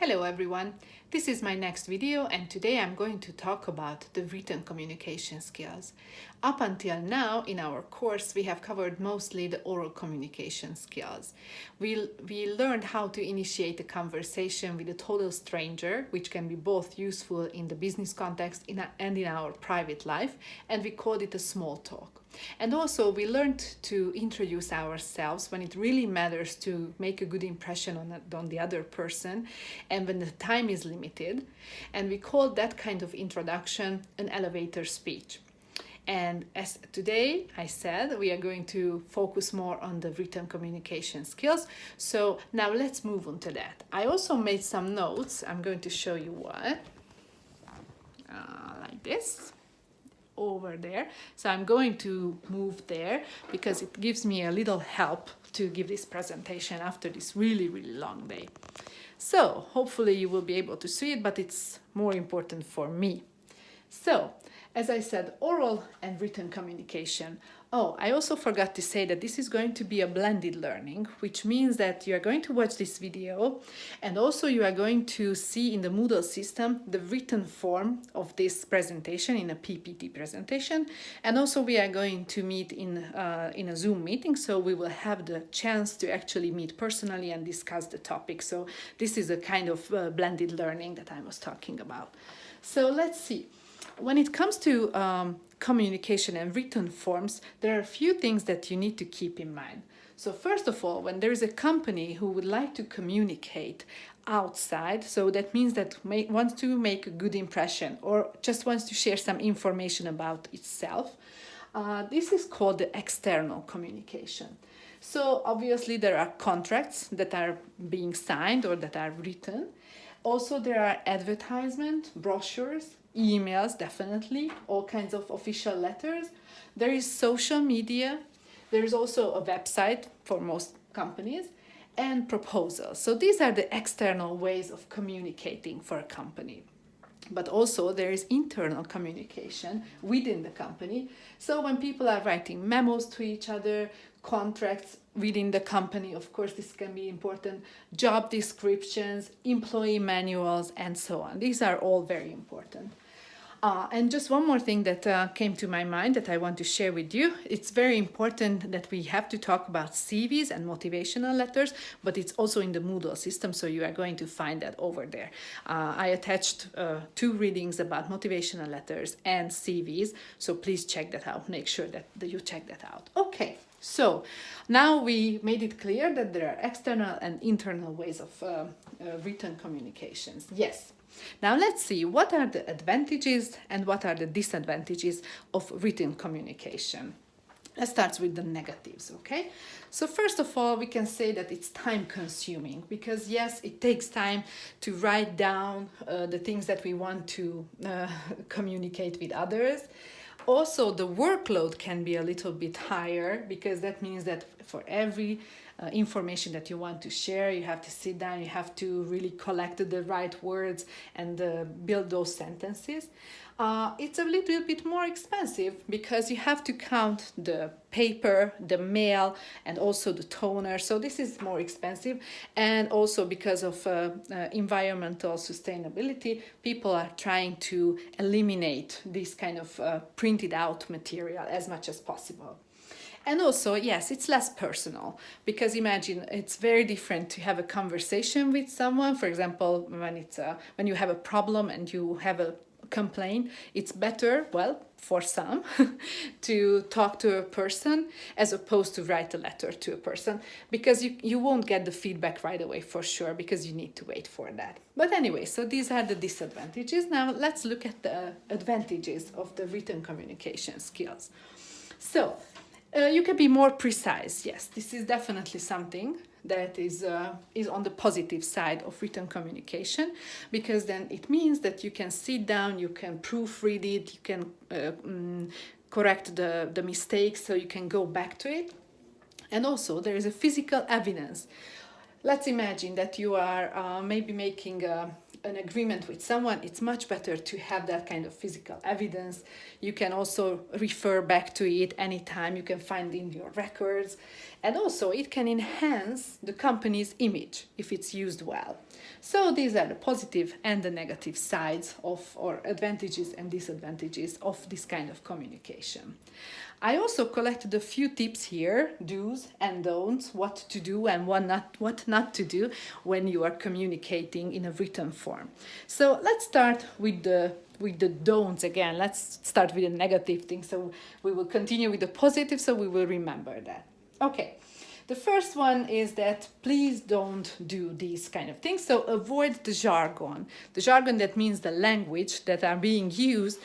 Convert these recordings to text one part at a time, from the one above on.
Hello everyone, this is my next video and today I'm going to talk about the written communication skills. Up until now in our course we have covered mostly the oral communication skills. We learned how to initiate a conversation with a total stranger, which can be both useful in the business context and in our private life, and we called it a small talk. And also we learned to introduce ourselves when it really matters to make a good impression on the other person and when the time is limited. And we called that kind of introduction an elevator speech. And as today I said, we are going to focus more on the written communication skills. So now let's move on to that. I also made some notes. I'm going to show you what, like this. Over there. So I'm going to move there because it gives me a little help to give this presentation after this really long day. So hopefully you will be able to see it, but it's more important for me. So as I said, oral and written communication. Oh, I also forgot to say that this is going to be a blended learning, which means that you are going to watch this video and also you are going to see in the Moodle system the written form of this presentation in a PPT presentation. And also we are going to meet in a Zoom meeting, so we will have the chance to actually meet personally and discuss the topic. So this is a kind of blended learning that I was talking about. So let's see. When it comes to communication and written forms, there are a few things that you need to keep in mind. So first of all, when there is a company who would like to communicate outside, so that means that wants to make a good impression or just wants to share some information about itself, this is called the external communication. So obviously there are contracts that are being signed or that are written. Also there are advertisement, brochures, emails, definitely, all kinds of official letters. There is social media. There is also a website for most companies and proposals. So these are the external ways of communicating for a company. But also there is internal communication within the company. So when people are writing memos to each other, contracts within the company, of course, this can be important, job descriptions, employee manuals, and so on. These are all very important. And just one more thing that came to my mind that I want to share with you. It's very important that we have to talk about CVs and motivational letters, but it's also in the Moodle system, so you are going to find that over there. I attached 2 readings about motivational letters and CVs, so please check that out. Make sure that you check that out. Okay, so now we made it clear that there are external and internal ways of written communications. Yes. Now let's see what are the advantages and what are the disadvantages of written communication. Let's start with the negatives, okay? So first of all, we can say that it's time consuming because yes, it takes time to write down the things that we want to communicate with others. Also, the workload can be a little bit higher because that means that for every information that you want to share, you have to sit down, you have to really collect the right words and build those sentences. It's a little bit more expensive because you have to count the paper, the mail, and also the toner. So this is more expensive. And also because of environmental sustainability, people are trying to eliminate this kind of printed out material as much as possible. And also, yes, it's less personal because imagine it's very different to have a conversation with someone. For example, when you have a problem and you have a complaint, it's better, well, for some, to talk to a person as opposed to write a letter to a person because you won't get the feedback right away for sure because you need to wait for that. But anyway, so these are the disadvantages. Now let's look at the advantages of the written communication skills. So, you can be more precise. Yes, this is definitely something that is on the positive side of written communication because then it means that you can sit down, you can proofread it, you can correct the mistakes, so you can go back to it. And also there is a physical evidence. Let's imagine that you are maybe making an agreement with someone. It's much better to have that kind of physical evidence. You can also refer back to it anytime. You can find in your records. And also it can enhance the company's image if it's used well. So these are the positive and the negative sides of, or advantages and disadvantages of this kind of communication. I also collected a few tips here, do's and don'ts, what to do and what not to do when you are communicating in a written form. So let's start with the don'ts again. Let's start with the negative things. So we will continue with the positive, so we will remember that. Okay. The first one is that please don't do these kind of things. So avoid the jargon. The jargon, that means the language that are being used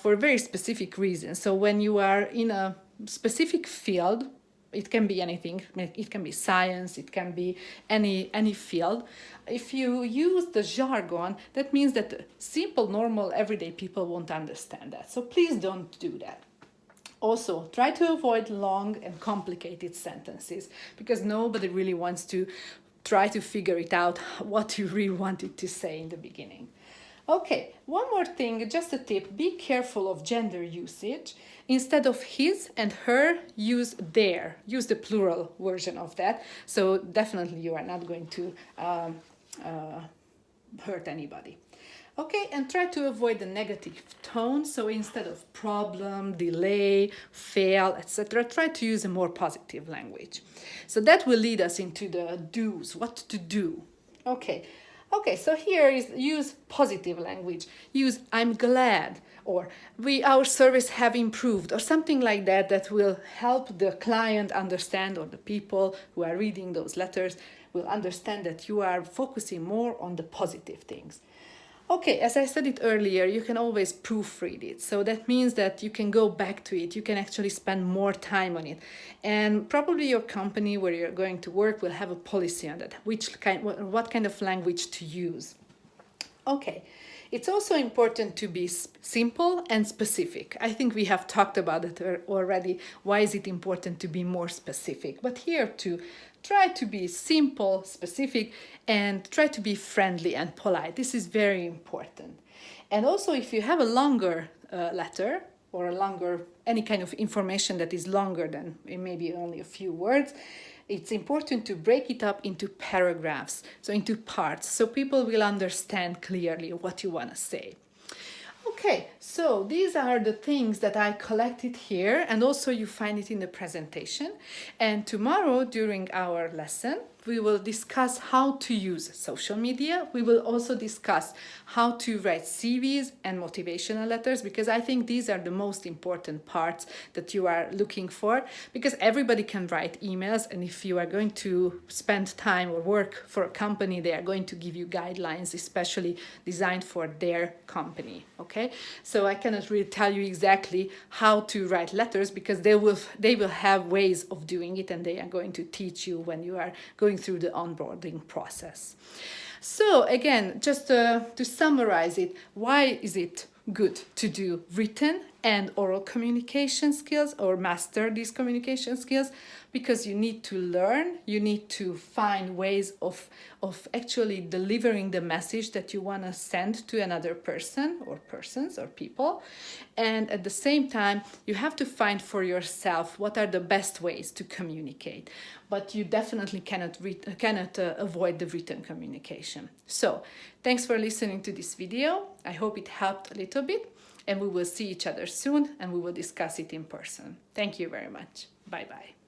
for very specific reasons. So when you are in a specific field, it can be anything. It can be science, it can be any field. If you use the jargon, that means that simple, normal, everyday people won't understand that. So please don't do that. Also, try to avoid long and complicated sentences, because nobody really wants to try to figure it out what you really wanted to say in the beginning. Okay, one more thing, just a tip, be careful of gender usage. Instead of his and her, use their, use the plural version of that. So definitely you are not going to hurt anybody. Okay, and try to avoid the negative tone. So instead of problem, delay, fail, etc., try to use a more positive language. So that will lead us into the do's, what to do. Okay, so here is use positive language. Use I'm glad, or our service have improved, or something like that, that will help the client understand, or the people who are reading those letters will understand that you are focusing more on the positive things. Okay, as I said it earlier, you can always proofread it. So that means that you can go back to it. You can actually spend more time on it. And probably your company where you're going to work will have a policy on that, what kind of language to use. Okay, it's also important to be simple and specific. I think we have talked about it already. Why is it important to be more specific? But here too, try to be simple, specific, and try to be friendly and polite. This is very important. And also, if you have a longer letter or a longer, any kind of information that is longer than maybe only a few words, it's important to break it up into paragraphs, so into parts, so people will understand clearly what you want to say. Okay, so these are the things that I collected here, and also you find it in the presentation. And tomorrow during our lesson, we will discuss how to use social media. We will also discuss how to write CVs and motivational letters, because I think these are the most important parts that you are looking for, because everybody can write emails, and if you are going to spend time or work for a company, they are going to give you guidelines especially designed for their company. Okay, so I cannot really tell you exactly how to write letters, because they will have ways of doing it, and they are going to teach you when you are going through the onboarding process. So again, just to summarize it, why is it good to do written and oral communication skills, or master these communication skills? Because you need to learn, you need to find ways of actually delivering the message that you want to send to another person or persons or people. And at the same time, you have to find for yourself what are the best ways to communicate. But you definitely cannot avoid the written communication. So thanks for listening to this video. I hope it helped a little bit, and we will see each other soon, and we will discuss it in person. Thank you very much. Bye-bye.